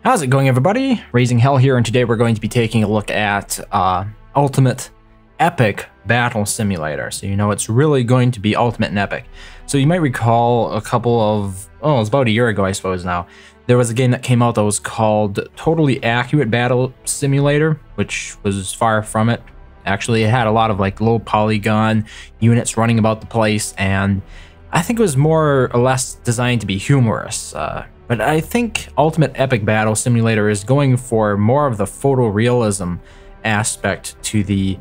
How's it going, everybody? RazingHel here, and today we're going to be taking a look at Ultimate Epic Battle Simulator. So you know it's really going to be ultimate and epic. So you might recall a couple of, it was about a year ago, I suppose now, there was a game that came out that was called Totally Accurate Battle Simulator, which was far from it. Actually, it had a lot of like low polygon units running about the place, and I think it was more or less designed to be humorous. But I think Ultimate Epic Battle Simulator is going for more of the photorealism aspect to the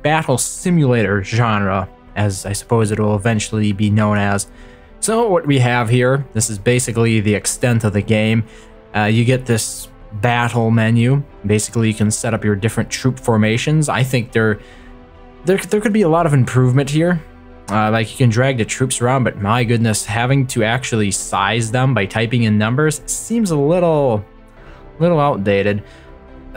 battle simulator genre, as I suppose it will eventually be known as. So what we have here, this is basically the extent of the game. You get this battle menu. Basically, you can set up your different troop formations. I think there could be a lot of improvement here. Like you can drag the troops around, but my goodness, having to actually size them by typing in numbers seems a little outdated.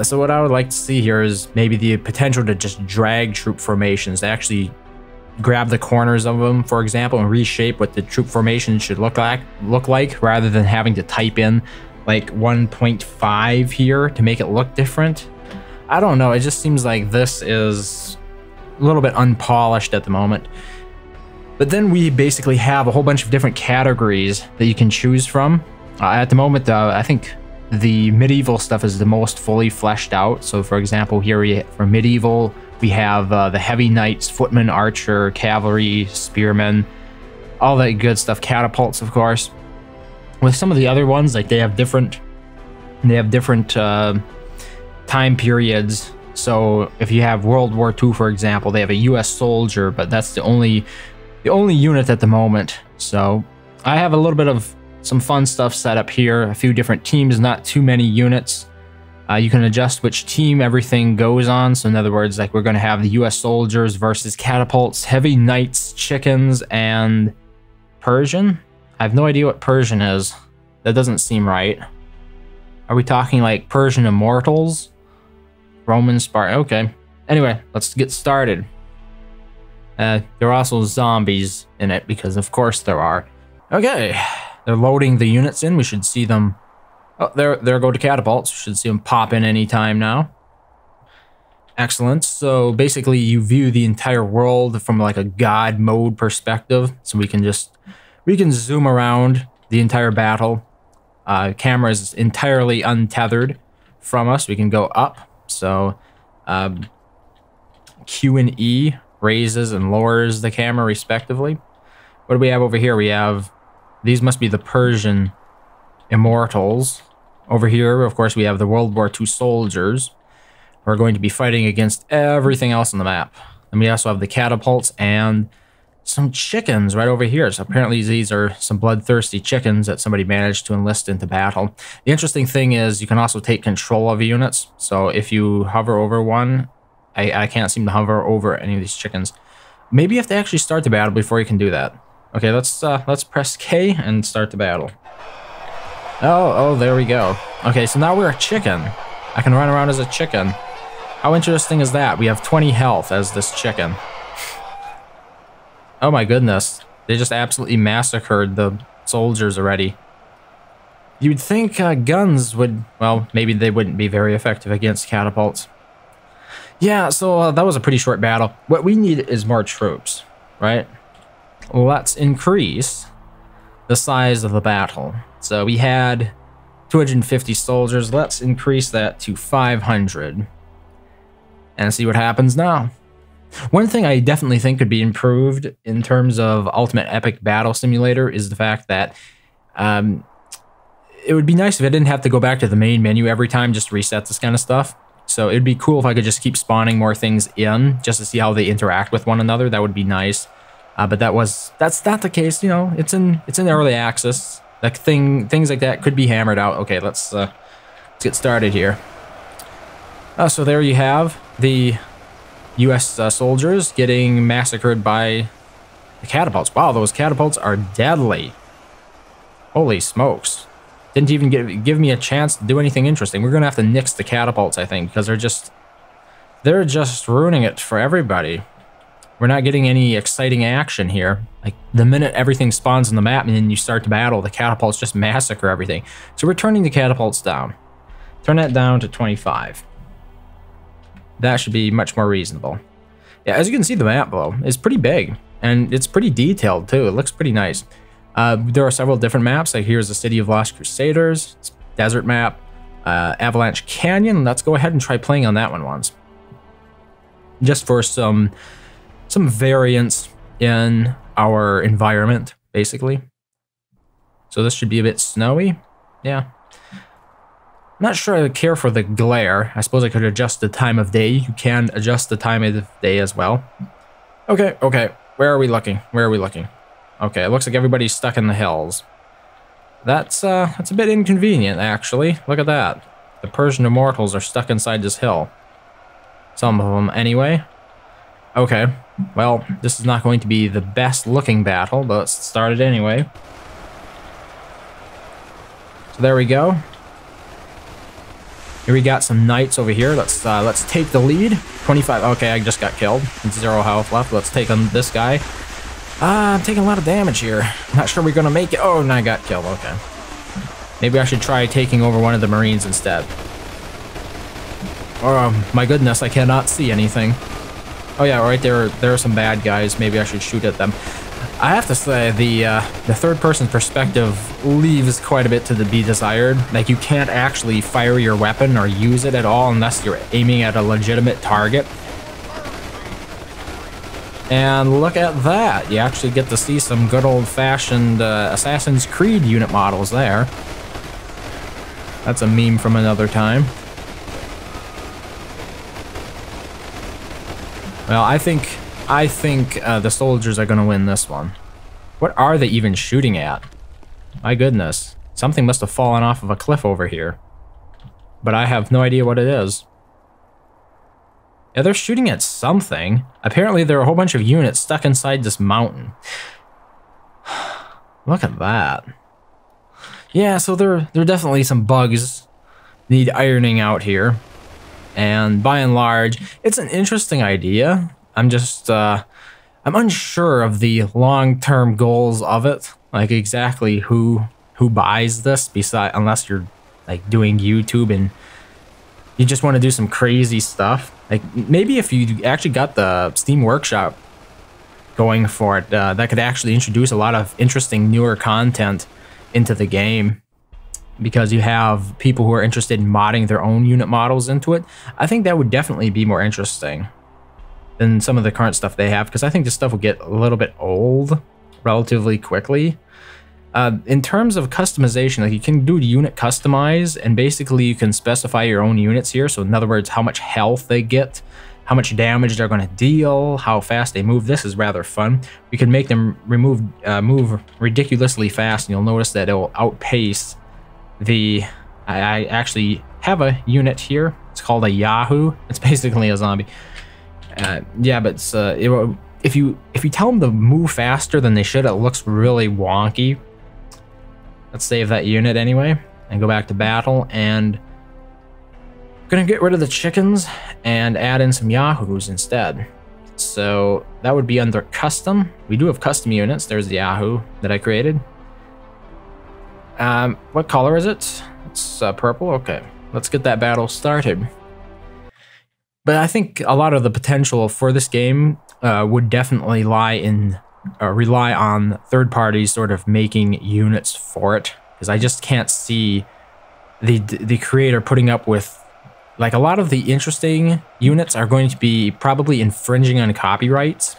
So what I would like to see here is maybe the potential to just drag troop formations, to actually grab the corners of them, for example, and reshape what the troop formation should look like, rather than having to type in like 1.5 here to make it look different. I don't know, it just seems like this is a little bit unpolished at the moment. But then we basically have a whole bunch of different categories that you can choose from. At the moment, I think the medieval stuff is the most fully fleshed out. So for example, here for medieval, we have the heavy knights, footmen, archer, cavalry, spearmen, all that good stuff, catapults, of course. With some of the other ones, like they have different time periods. So if you have World War II, for example, they have a U.S. soldier, but that's the only unit at the moment. So I have a little bit of some fun stuff set up here, a few different teams, not too many units. You can adjust which team everything goes on. So in other words, like we're going to have the US soldiers versus catapults, heavy knights, chickens, and Persian. I have no idea what Persian is. That doesn't seem right. Are we talking like Persian immortals? Roman, Spartan? Okay. Anyway, let's get started. There are also zombies in it, because of course there are. Okay, they're loading the units in. We should see them. Oh, there go the catapults. We should see them pop in any time now. Excellent. So basically you view the entire world from like a god mode perspective. So we can zoom around the entire battle. Camera is entirely untethered from us. We can go up. So Q and E raises and lowers the camera respectively. What do we have over here? We have, these must be the Persian immortals. Over here, of course, we have the World War II soldiers. We're going to be fighting against everything else on the map. And we also have the catapults and some chickens right over here. So apparently these are some bloodthirsty chickens that somebody managed to enlist into battle. The interesting thing is you can also take control of units. So if you hover over one, I can't seem to hover over any of these chickens. Maybe you have to actually start the battle before you can do that. Okay, let's press K and start the battle. Oh, there we go. Okay, so now we're a chicken. I can run around as a chicken. How interesting is that? We have 20 health as this chicken. Oh my goodness. They just absolutely massacred the soldiers already. You'd think guns would, well, maybe they wouldn't be very effective against catapults. Yeah, so that was a pretty short battle. What we need is more troops, right? Let's increase the size of the battle. So we had 250 soldiers. Let's increase that to 500 and see what happens now. One thing I definitely think could be improved in terms of Ultimate Epic Battle Simulator is the fact that it would be nice if I didn't have to go back to the main menu every time just to reset this kind of stuff. So it'd be cool if I could just keep spawning more things in just to see how they interact with one another. That would be nice. But that's not the case. You know, it's in early access. Like things like that could be hammered out. Okay, let's get started here. So there you have the U.S. soldiers getting massacred by the catapults. Wow, those catapults are deadly. Holy smokes. Didn't even give me a chance to do anything interesting. We're gonna have to nix the catapults, I think, because they're just ruining it for everybody. We're not getting any exciting action here. Like, the minute everything spawns on the map and then you start to battle, the catapults just massacre everything. So we're turning the catapults down. Turn that down to 25. That should be much more reasonable. Yeah, as you can see, the map, though, is pretty big. And it's pretty detailed, too. It looks pretty nice. There are several different maps. Like, here's the City of Lost Crusaders. It's desert map. Avalanche Canyon. Let's go ahead and try playing on that one once. Just for some variance in our environment, basically. So this should be a bit snowy. Yeah. I'm not sure I care for the glare. I suppose I could adjust the time of day. You can adjust the time of the day as well. Okay, okay. Where are we looking? Where are we looking? Okay, it looks like everybody's stuck in the hills. That's a bit inconvenient, actually. Look at that. The Persian immortals are stuck inside this hill. Some of them, anyway. Okay, well, this is not going to be the best looking battle, but let's start it anyway. So there we go. Here we got some knights over here. Let's take the lead. 25. Okay, I just got killed. 0 health left. Let's take on this guy. I'm taking a lot of damage here. Not sure we're gonna make it. Oh, and I got killed. Okay. Maybe I should try taking over one of the Marines instead. Oh my goodness, I cannot see anything. Oh yeah, right there. There are some bad guys. Maybe I should shoot at them. I have to say, the third-person perspective leaves quite a bit to be desired. Like, you can't actually fire your weapon or use it at all unless you're aiming at a legitimate target. And look at that. You actually get to see some good old-fashioned Assassin's Creed unit models there. That's a meme from another time. Well, I think the soldiers are going to win this one. What are they even shooting at? My goodness. Something must have fallen off of a cliff over here. But I have no idea what it is. Yeah, they're shooting at something. Apparently there are a whole bunch of units stuck inside this mountain. Look at that. Yeah, so there are definitely some bugs need ironing out here. And by and large, it's an interesting idea. I'm just, I'm unsure of the long-term goals of it. Like, exactly who buys this, unless you're, like, doing YouTube and you just want to do some crazy stuff. Like, maybe if you actually got the Steam Workshop going for it, that could actually introduce a lot of interesting, newer content into the game. Because you have people who are interested in modding their own unit models into it. I think that would definitely be more interesting than some of the current stuff they have, because I think this stuff will get a little bit old relatively quickly. In terms of customization, like, you can do unit customize, and basically you can specify your own units here. So in other words, how much health they get, how much damage they're going to deal, how fast they move. This is rather fun. We can make them move ridiculously fast, and you'll notice that it will outpace the... I actually have a unit here. It's called a Yahoo. It's basically a zombie. Yeah, but it's, if you tell them to move faster than they should, it looks really wonky. Let's save that unit anyway and go back to battle, and I'm gonna get rid of the chickens and add in some Yahoos instead. So that would be under custom. We do have custom units. There's the Yahoo that I created. What color is it? It's purple. Okay, let's get that battle started. But I think a lot of the potential for this game would definitely lie in rely on third parties sort of making units for it, because I just can't see the creator putting up with, like, a lot of the interesting units are going to be probably infringing on copyrights,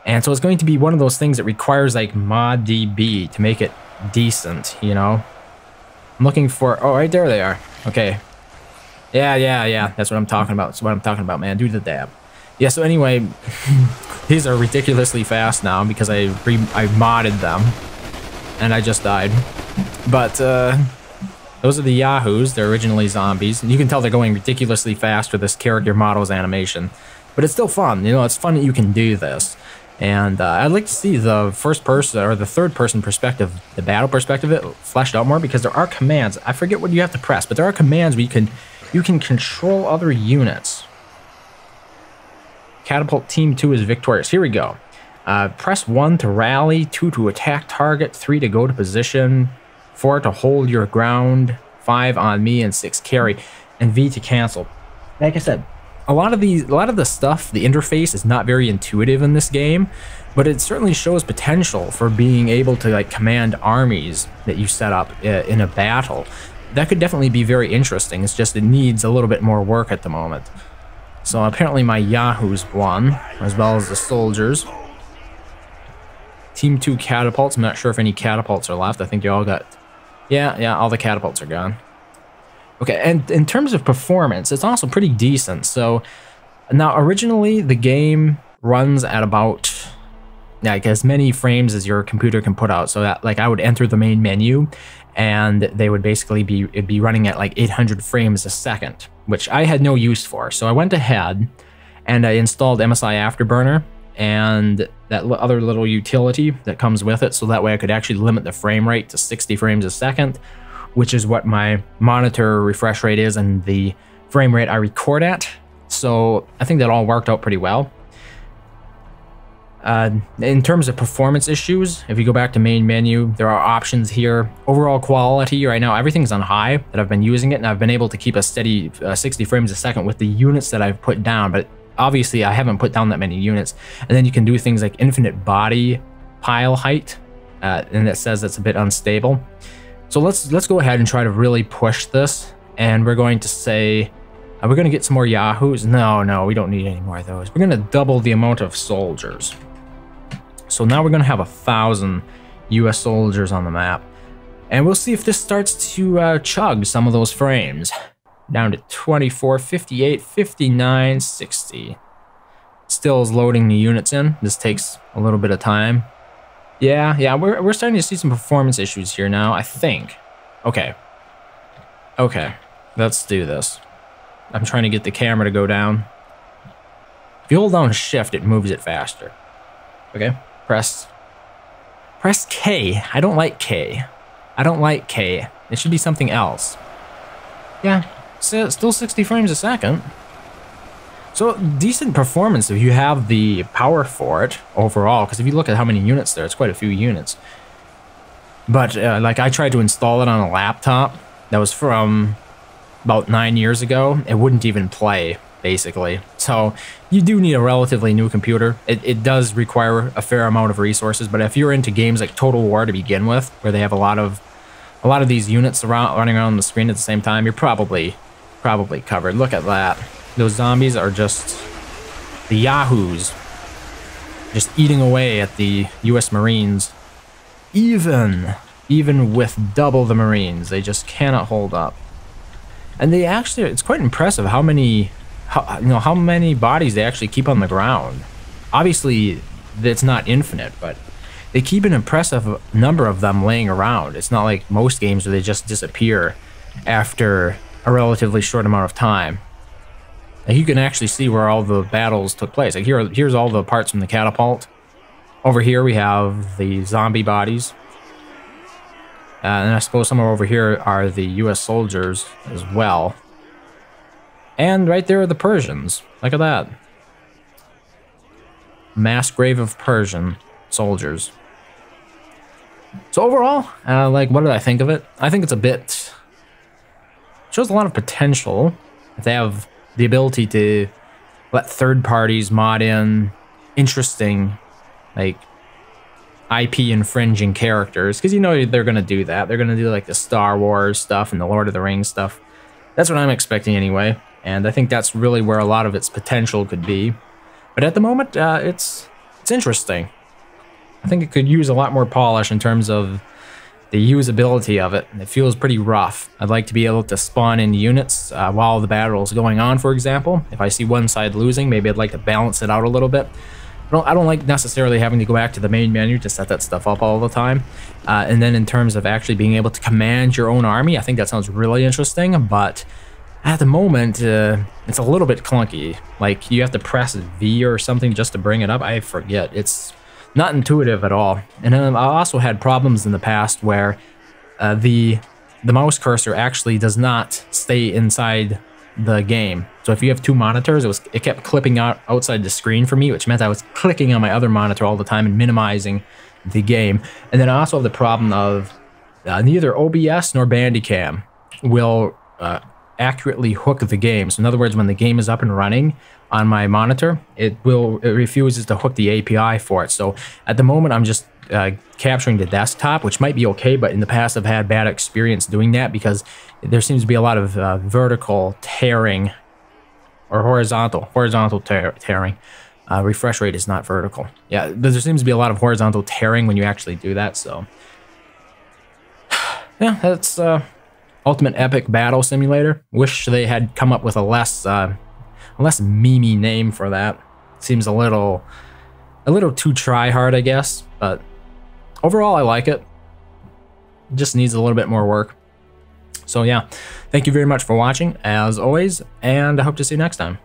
and so it's going to be one of those things that requires like ModDB to make it decent, you know. I'm looking for, oh, right there they are. Okay. Yeah, that's what I'm talking about. That's what I'm talking about, man. Do the dab. Yeah, so anyway, these are ridiculously fast now because I modded them, and I just died. But those are the Yahoos. They're originally zombies, and you can tell they're going ridiculously fast with this character models animation. But it's still fun, you know. It's fun that you can do this, and I'd like to see the first person or the third person perspective, the battle perspective, it fleshed out more, because there are commands. I forget what you have to press, but there are commands where you can control other units. Catapult Team 2 is victorious. Here we go. Press 1 to rally, 2 to attack target, 3 to go to position, 4 to hold your ground, 5 on me and 6 carry, and V to cancel. Like I said, a lot of the stuff, the interface is not very intuitive in this game, but it certainly shows potential for being able to like command armies that you set up in a battle. That could definitely be very interesting. It's just it needs a little bit more work at the moment. So apparently my Yahoos won, as well as the soldiers. Team 2 catapults. I'm not sure if any catapults are left. I think they all got... Yeah, all the catapults are gone. Okay, and in terms of performance, it's also pretty decent. So now originally the game runs at about like as many frames as your computer can put out. So that like I would enter the main menu and they would basically be running at like 800 frames a second, which I had no use for. So I went ahead and I installed MSI Afterburner and that other little utility that comes with it, so that way I could actually limit the frame rate to 60 frames a second, which is what my monitor refresh rate is and the frame rate I record at. So I think that all worked out pretty well. In terms of performance issues, if you go back to main menu, there are options here. Overall quality, right now everything's on high that I've been using it, and I've been able to keep a steady 60 frames a second with the units that I've put down, but obviously I haven't put down that many units. And then you can do things like infinite body pile height, and it says it's a bit unstable. So let's go ahead and try to really push this, and we're going to say, we're going to get some more Yahoos. No, we don't need any more of those. We're going to double the amount of soldiers. So now we're going to have 1,000 US soldiers on the map. And we'll see if this starts to chug some of those frames. Down to 24, 58, 59, 60. Still is loading the units in. This takes a little bit of time. Yeah, we're starting to see some performance issues here now, I think. Okay, let's do this. I'm trying to get the camera to go down. If you hold down shift, it moves it faster. Okay, press K. I don't like K. It should be something else. Yeah, still 60 frames a second. So decent performance if you have the power for it overall, because if you look at how many units there, it's quite a few units. But like I tried to install it on a laptop that was from about 9 years ago. It wouldn't even play, basically. So you do need a relatively new computer. It does require a fair amount of resources, but if you're into games like Total War to begin with, where they have a lot of these units running around the screen at the same time, you're probably covered. Look at that. Those zombies are just the Yahoos, just eating away at the US Marines. Even with double the Marines, they just cannot hold up. And they actually, it's quite impressive how many bodies they actually keep on the ground. Obviously, it's not infinite, but they keep an impressive number of them laying around. It's not like most games where they just disappear after a relatively short amount of time. Like you can actually see where all the battles took place. Like here's all the parts from the catapult. Over here we have the zombie bodies. And I suppose somewhere over here are the US soldiers as well. And right there are the Persians. Look at that. Mass grave of Persian soldiers. So overall, like, what did I think of it? I think it's a bit... shows a lot of potential. If they have the ability to let third parties mod in interesting, like, IP infringing characters, because you know they're going to do that. They're going to do like the Star Wars stuff and the Lord of the Rings stuff. That's what I'm expecting anyway, and I think that's really where a lot of its potential could be. But at the moment, it's interesting. I think it could use a lot more polish in terms of the usability of it. It feels pretty rough. I'd like to be able to spawn in units while the battle is going on, for example. If I see one side losing, maybe I'd like to balance it out a little bit. I don't like necessarily having to go back to the main menu to set that stuff up all the time. And then in terms of actually being able to command your own army, I think that sounds really interesting, but at the moment, it's a little bit clunky. Like, you have to press V or something just to bring it up. I forget. It's not intuitive at all. And I also had problems in the past where the mouse cursor actually does not stay inside the game. So if you have two monitors, it kept clipping out outside the screen for me, which meant I was clicking on my other monitor all the time and minimizing the game. And then I also have the problem of neither OBS nor Bandicam will accurately hook the game. So in other words, when the game is up and running on my monitor, it refuses to hook the API for it. So at the moment, I'm just capturing the desktop, which might be okay, but in the past I've had bad experience doing that because there seems to be a lot of vertical tearing or horizontal tearing. Refresh rate is not vertical. Yeah, there seems to be a lot of horizontal tearing when you actually do that. So yeah, that's Ultimate Epic Battle Simulator. Wish they had come up with a less memey name for that. Seems a little too try hard, I guess, but overall I like it. Just needs a little bit more work. So yeah, thank you very much for watching as always, and I hope to see you next time.